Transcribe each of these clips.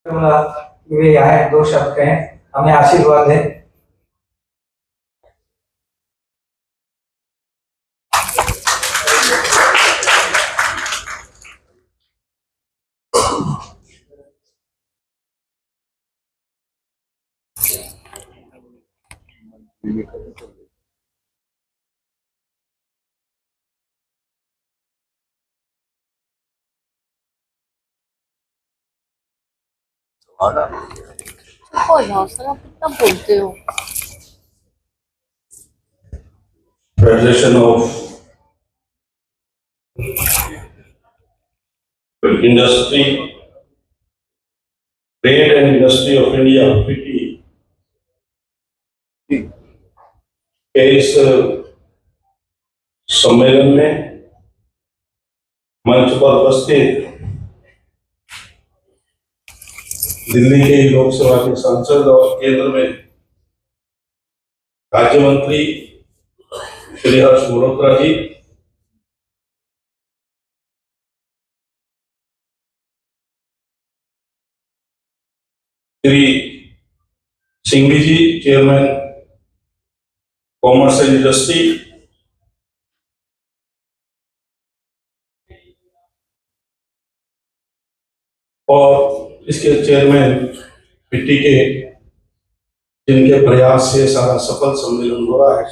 वे आए, दो शब्द कहें, हमें आशीर्वाद दें। Federation of Industry, Trade and Industry of India (FITI) के इस सम्मेलन में मंच पर उपस्थित दिल्ली के लोकसभा के सांसद और केंद्र में राज्य मंत्री श्री हर्ष मल्होत्रा जी, श्री सिंघवी जी, चेयरमैन कॉमर्स एंड इंडस्ट्री, और इसके चेयरमैन FITI के, जिनके प्रयास से सारा सफल सम्मेलन हो रहा है,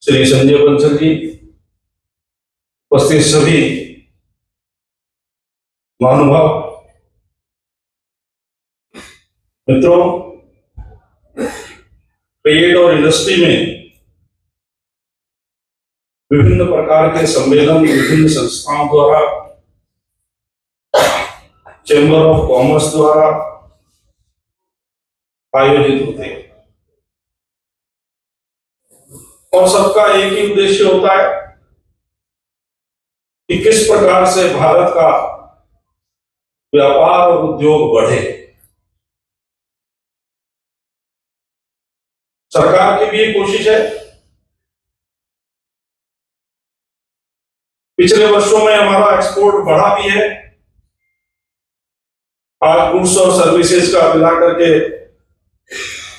श्री संजय बंसल जी, उपस्थित सभी महानुभाव, मित्रों, ट्रेड और इंडस्ट्री में विभिन्न प्रकार के सम्मेलन विभिन्न संस्थाओं द्वारा, चैम्बर ऑफ कॉमर्स द्वारा आयोजित होते हैं और सबका एक ही उद्देश्य होता है कि किस प्रकार से भारत का व्यापार और उद्योग बढ़े। सरकार की भी ये कोशिश है। पिछले वर्षों में हमारा एक्सपोर्ट बढ़ा भी है। आज गुड्स और सर्विसेज का मिलाकर के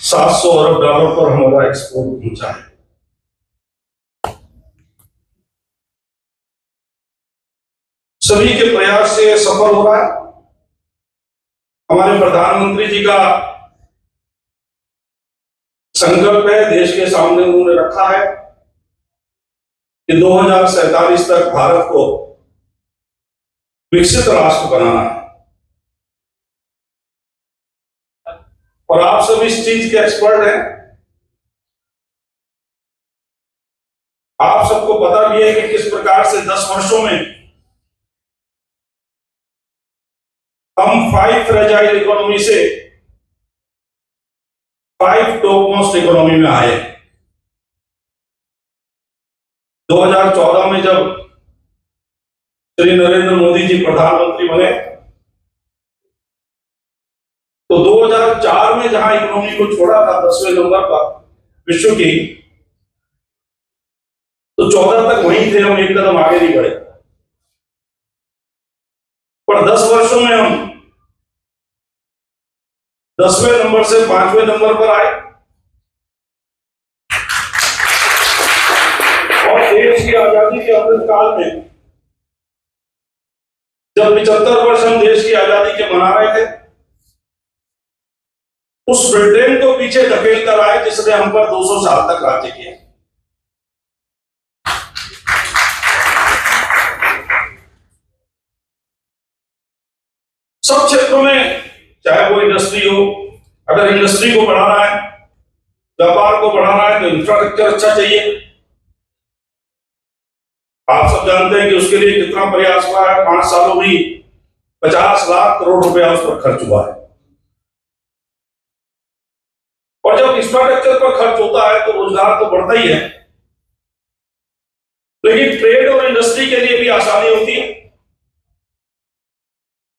700 अरब डॉलर पर हमारा एक्सपोर्ट पहुंचा है। सभी के प्रयास से सफल हो रहा है। हमारे प्रधानमंत्री जी का संकल्प है, देश के सामने उन्होंने रखा है कि 2047 तक भारत को विकसित राष्ट्र बनाना है। और आप सब इस चीज के एक्सपर्ट हैं। आप सबको पता भी है कि किस प्रकार से 10 वर्षों में हम 5 फ्रेजाइल इकोनॉमी से 5 टॉप मोस्ट इकोनॉमी में आए। 2014 में जब श्री नरेंद्र मोदी जी प्रधानमंत्री बने तो 2004 में जहां इकोनॉमी को छोड़ा था 10वें नंबर पर विश्व की, तो 14 तक वहीं थे, हम एक कदम आगे नहीं बढ़े। पर 10 वर्षों में हम 10वें नंबर से 5वें नंबर पर आए और देश की आजादी के अमृत काल में जब 75 वर्ष हम देश की आजादी के मना रहे थे, उस ब्रिटेन को पीछे धकेल कर आए जिसने हम पर 200 साल तक राज्य किया। सब क्षेत्रों में, चाहे वो इंडस्ट्री हो, अगर इंडस्ट्री को बढ़ाना है, व्यापार को बढ़ाना है, तो इंफ्रास्ट्रक्चर अच्छा चाहिए। आप सब जानते हैं कि उसके लिए कितना प्रयास हुआ है। 5 सालों में 50 लाख करोड़ रुपया उस पर खर्च हुआ है। और जब इंफ्रास्ट्रक्चर पर खर्च होता है तो रोजगार तो बढ़ता ही है, लेकिन ट्रेड और इंडस्ट्री के लिए भी आसानी होती है,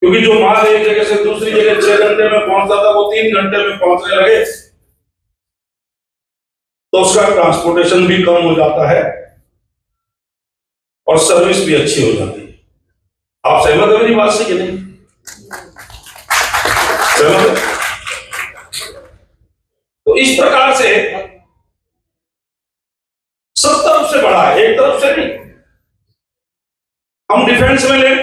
क्योंकि जो माल एक जगह से दूसरी जगह 6 घंटे में पहुंचता था वो 3 घंटे में पहुंचने लगे, तो उसका ट्रांसपोर्टेशन भी कम हो जाता है और सर्विस भी अच्छी हो जाती है। आप सहमत हैं मेरी बात से कि नहीं? तो इस प्रकार से सब तरफ से बढ़ा है, एक तरफ से नहीं। हम डिफेंस में ले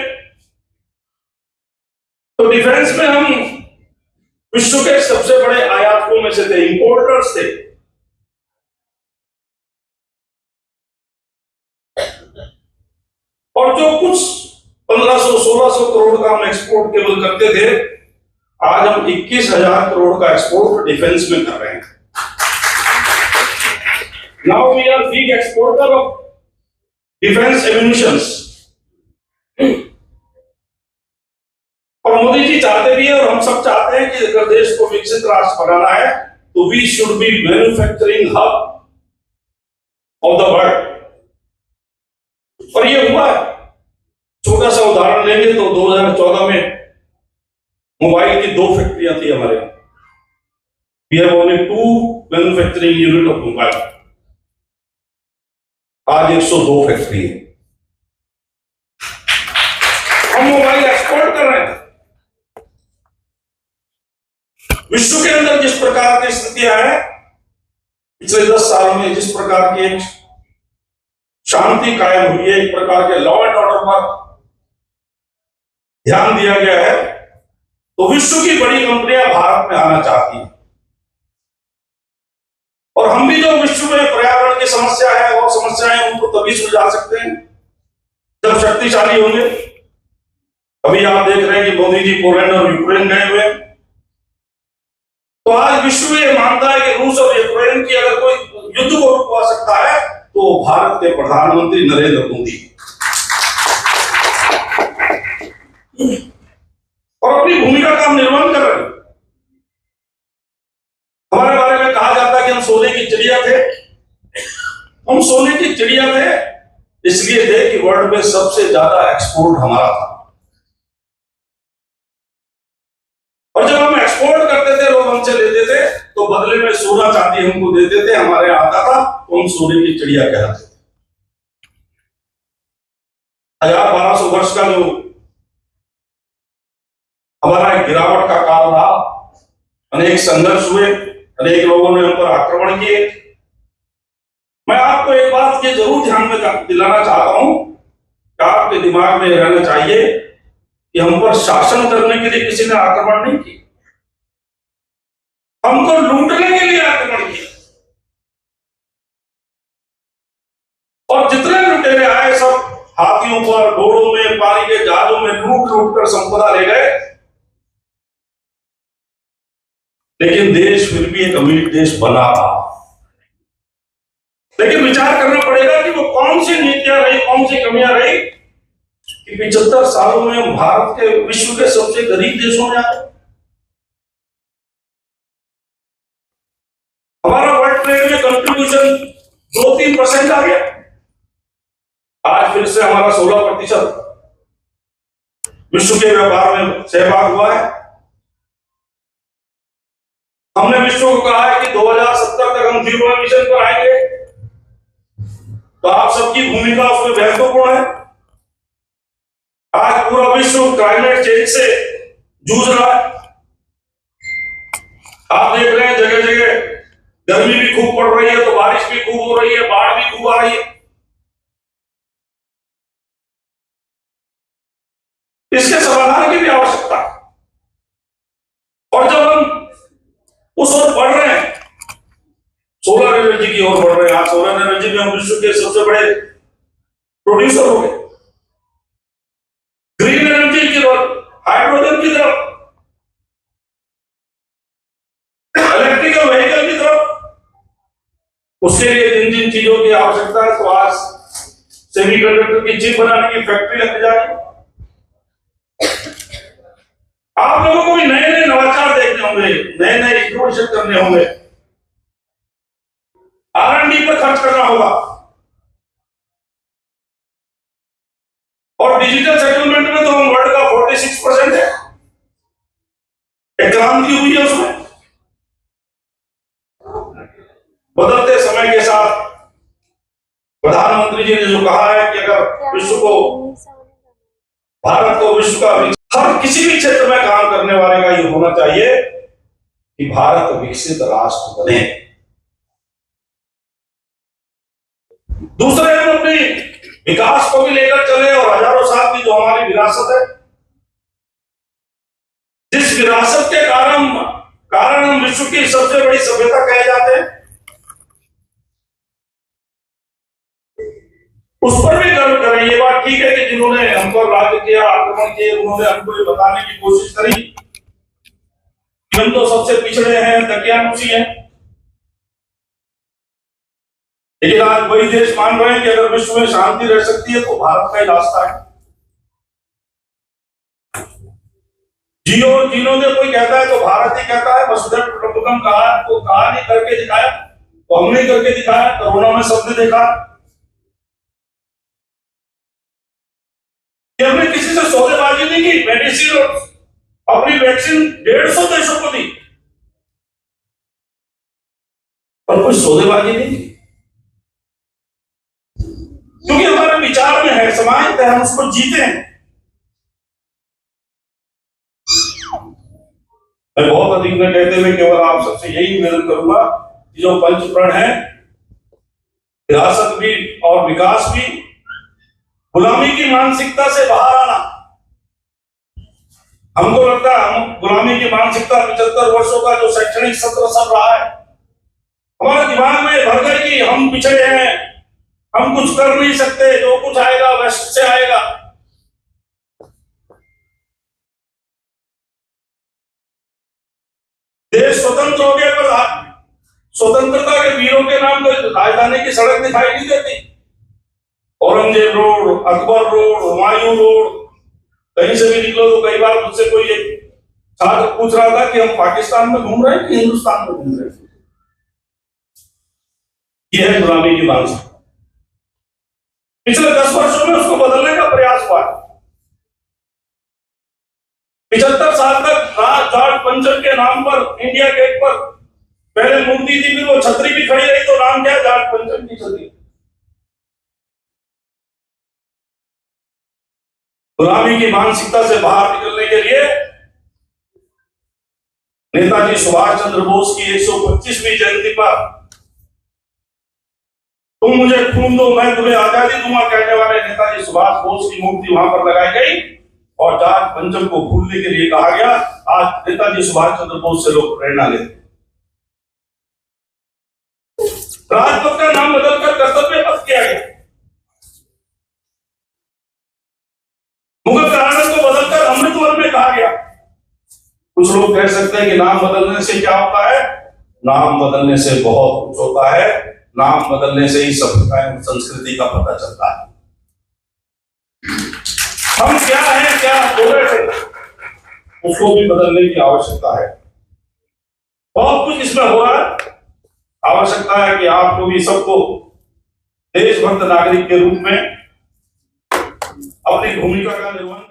तो डिफेंस में हम विश्व के सबसे बड़े आयातकों में से थे, इंपोर्टर्स थे। और जो कुछ 1500-1600 करोड़ का हम एक्सपोर्ट केवल करते थे, आज हम 21,000 करोड़ का एक्सपोर्ट डिफेंस में कर रहे हैं। Now we are big exporter of defence ammunitions. और मोदी जी चाहते भी है और हम सब चाहते हैं कि अगर देश को विकसित राष्ट्र बनाना है तो we should be manufacturing hub of the world. और ये हुआ है। छोटा सा उदाहरण लेंगे तो 2014 में मोबाइल की 2 फैक्ट्रियां थी हमारे यहाँ। We have only 2 manufacturing unit of mobile. आज 102 फैक्ट्री है। हम मोबाइल एक्सपोर्ट कर रहे हैं। विश्व के अंदर जिस प्रकार की स्थितियां हैं, पिछले 10 साल में जिस प्रकार की एक शांति कायम हुई है, एक प्रकार के लॉ एंड ऑर्डर पर ध्यान दिया गया है, तो विश्व की बड़ी कंपनियां भारत में आना चाहती हैं। और हम भी जो विश्व में पर्यावरण की समस्या है और समस्याएं उनको तभी सुलझा सकते हैं जब शक्तिशाली होंगे। अभी आप देख रहे हैं कि मोदी जी पोलैंड और यूक्रेन गए हुए हैं। तो आज विश्व ये मानता है कि रूस और यूक्रेन की अगर कोई युद्ध को रुकवा सकता है तो भारत के प्रधानमंत्री नरेंद्र मोदी। और अपनी भूमिका का हम निर्वहन कर रहे हैं। हमारे बारे में कहा जाता है कि हम सोने की चिड़िया थे। हम सोने की चिड़िया थे इसलिए थे कि वर्ल्ड में सबसे ज्यादा एक्सपोर्ट हमारा था। और जब हम एक्सपोर्ट करते थे, लोग हमसे लेते थे तो बदले में सोना चांदी हमको देते थे, हमारे आता था तो हम सोने की चिड़िया कहलाते थे। 1200 वर्ष का जो हमारा एक गिरावट का काल रहा, अनेक संघर्ष हुए, अनेक लोगों ने हम पर आक्रमण किए। मैं आपको एक बात ये जरूर ध्यान में दिलाना चाहता हूं कि आपके दिमाग में रहना चाहिए कि हम पर शासन करने के लिए किसी ने आक्रमण नहीं किया, हमको लूटने के लिए आक्रमण किया। और जितने लुटेरे आए सब हाथियों पर, घोड़ों में, पानी के जहाजों में लूट लूट कर संपदा ले गए। लेकिन देश फिर भी एक अमीर देश बना रहा। लेकिन विचार करना पड़ेगा कि वो कौन सी नीतियां रही, कौन सी कमियां रही कि 75 सालों में हम भारत के विश्व के सबसे गरीब देशों में आए। हमारा वर्ल्ड ट्रेड में कंट्रीब्यूशन 2-3% आ गया। आज फिर से हमारा 16% विश्व के व्यापार में सहभाग हुआ है। हमने विश्व को कहा है कि 2070 तक हम 0 एमिशन पर आएंगे। तो आप सबकी भूमिका उसमें महत्वपूर्ण है। आज पूरा विश्व क्लाइमेट चेंज से जूझ रहा है। आप देख रहे हैं जगह जगह गर्मी भी खूब पड़ रही है तो बारिश भी खूब हो रही है, बाढ़ भी खूब आ रही है। इसके समाधान की भी आवश्यकता है। और जब हम उस ओर बढ़ रहे हैं, सोलर एनर्जी की ओर बढ़ रहे हैं। आज सोलर एनर्जी में हम विश्व के सबसे बड़े प्रोड्यूसर हो गए। ग्रीन एनर्जी की तरफ, हाइड्रोजन की तरफ, इलेक्ट्रिकल व्हीकल की तरफ, उसके लिए जिन जिन चीजों की आवश्यकता है, तो आज सेमीकंडक्टर की चिप बनाने की फैक्ट्री लग जाएगी। आप लोगों को भी नए नए नवाचार देखने होंगे, नए नए इनोवेशन करने होंगे, R&D पर खर्च करना होगा। और डिजिटल सेटलमेंट में तो हम वर्ल्ड का 46% है। एक क्रांति हुई है उसमें। बदलते समय के साथ प्रधानमंत्री जी ने जो कहा है कि अगर विश्व को, भारत को विश्व का हर किसी भी क्षेत्र में काम करने वाले का ये होना होना चाहिए कि भारत विकसित राष्ट्र बने। दूसरे, हम अपनी विकास को भी लेकर चले और हजारों साल की जो हमारी विरासत है, जिस विरासत के कारण हम विश्व की सबसे बड़ी सभ्यता कहे जाते हैं, उस पर भी गर्व करें। ये बात ठीक है कि जिन्होंने हम पर राज्य किया, आक्रमण किए, उन्होंने हमको ये बताने की कोशिश करी कि हम तो सबसे पिछड़े हैं, दकियानुसी हैं। लेकिन आज वही देश मान रहे हैं कि अगर विश्व में शांति रह सकती है तो भारत का ही रास्ता है। जियो जिन्होंने कोई कहता है तो भारत ही कहता है। वसुधैव कुटुंबकम कहा नहीं करके दिखाया, तो हमने करके दिखाया। कोरोना में सबने देखा कि हमने किसी से सौदेबाजी नहीं की। मेडिसिन और अपनी वैक्सीन 150 देशों को दी, पर कोई सौदेबाजी नहीं की, क्योंकि हमारे विचार में है, समाहित है, हम उसको जीते हैं। मैं बहुत अधिक न कहते हुए केवल आप सबसे यही निवेदन करूंगा कि जो पंच प्रण है, विरासत भी और विकास भी, गुलामी की मानसिकता से बाहर आना। हमको लगता है हम गुलामी की मानसिकता 75 वर्षों का जो शैक्षणिक सत्र सब रहा है, हमारे दिमाग में भर गई कि हम पिछड़े हैं, हम कुछ कर नहीं सकते, जो कुछ आएगा वेस्ट से आएगा। देश स्वतंत्र हो गया, पर स्वतंत्रता के वीरों के नाम पर राजधानी की सड़क दिखाई नहीं देती। Aurangzeb road, Akbar road, Humayun road, कहीं से भी निकलो तो कई बार मुझसे कोई एक छात्र पूछ रहा था कि हम पाकिस्तान में घूम रहे हैं कि हिंदुस्तान में घूम रहे हैं। यह है गुलामी की मानसिकता। पिछले 10 वर्षों में उसको बदलने का प्रयास हुआ है। 75 साल तक जॉर्ज पंचम के नाम पर इंडिया गेट पर पहले मूर्ति थी, फिर वो छतरी भी खड़ी रही, तो नाम क्या? जॉर्ज पंचम की छतरी। गुलामी की मानसिकता से बाहर निकलने के लिए नेताजी सुभाष चंद्र बोस की 125वीं जयंती पर तुम मुझे खून दो मैं तुम्हें आजादी दूंगा कहने वाले नेताजी सुभाष बोस की मूर्ति वहां पर लगाई गई और जॉर्ज पंचम को भूलने के लिए कहा गया। आज नेताजी सुभाष चंद्र बोस से लोग प्रेरणा लेते। राजपथ का नाम बदलकर कर्तव्य पथ किया गया। मुगल घराने को बदलकर अमृतवर में कहा गया। कुछ लोग कह सकते हैं कि नाम बदलने से क्या होता है? नाम बदलने से बहुत कुछ होता है। नाम बदलने से ही सभ्यता और संस्कृति का पता चलता है। हम क्या हैं, क्या हो रहे थे, उसको भी बदलने की आवश्यकता है। बहुत कुछ इसमें हो रहा है। आवश्यकता है कि आपको भी सबको देशभक्त नागरिक के रूप में अपनी भूमिका का निर्वहन